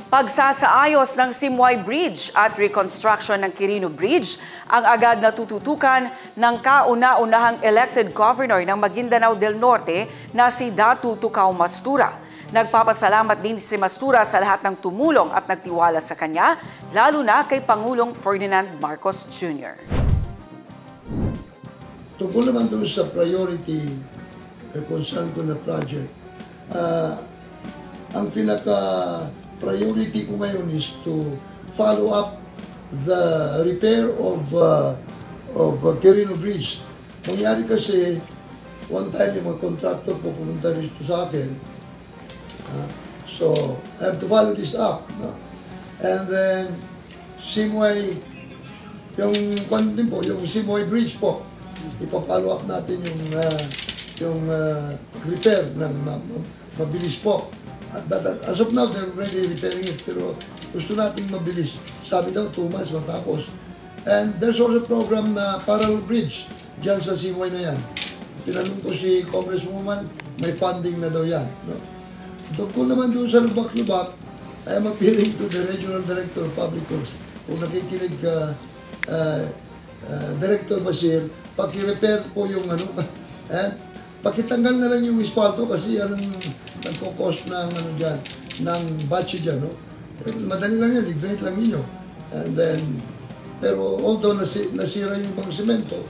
Pagsasaayos ng Simoy Bridge at reconstruction ng Quirino Bridge ang agad na tututukan ng kauna-unahang elected governor ng Maguindanao del Norte na si Datu Tukaw Mastura. Nagpapasalamat din si Mastura sa lahat ng tumulong at nagtiwala sa kanya, lalo na kay Pangulong Ferdinand Marcos Jr. Tungkol naman doon sa priority concern ko na project, ang pinaka-priority ko ngayon is to follow up the repair of Quirino Bridge. Nangyari kasi, one time yung mga contractor po pumunta rito sa akin, so I have to follow this up. No? And then, Simoy, yung Simoy Bridge po, ipapollow up natin yung repair ng mabilis po. But as of now, they're already repairing it, pero gusto nating mabilis. Sabi daw, 2 months matapos. And there's also a program na parallel bridge dyan sa Simoy na yan. Tinanong ko si Congresswoman, may funding na daw yan. No? Tungkol naman doon sa lubak-lubak, I am appealing to the Regional Director of Public Works. Kung nakikinig ka, Director Basir, paki-repair po yung pakitanggal na lang yung espalto kasi anong nagpo-cost ng dyan, ng batch dyan, no? Madali lang yan, i-grade lang ninyo. And then, pero although nasira yung mga semento,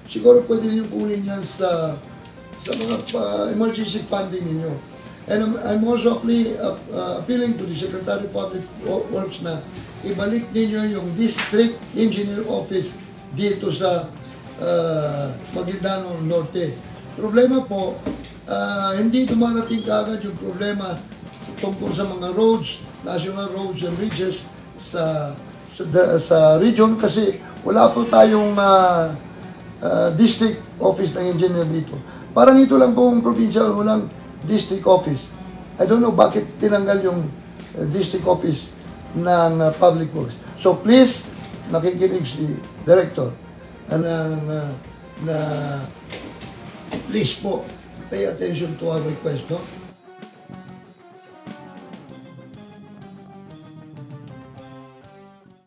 siguro pwede nyo kunin yan sa mga emergency funding ninyo. And I'm also appealing to the Secretary of Public Works na ibalik ninyo yung District Engineer Office dito sa Maguindanao Norte. Problema po, hindi dumarating kaagad yung problema tungkol sa mga roads, national roads and bridges sa region kasi wala po tayong district office ng engineer dito. Parang ito lang pong provincial, walang district office. I don't know bakit tinanggal yung district office ng Public Works. So please, nakikinig si Director na please po, pay attention to our request, no?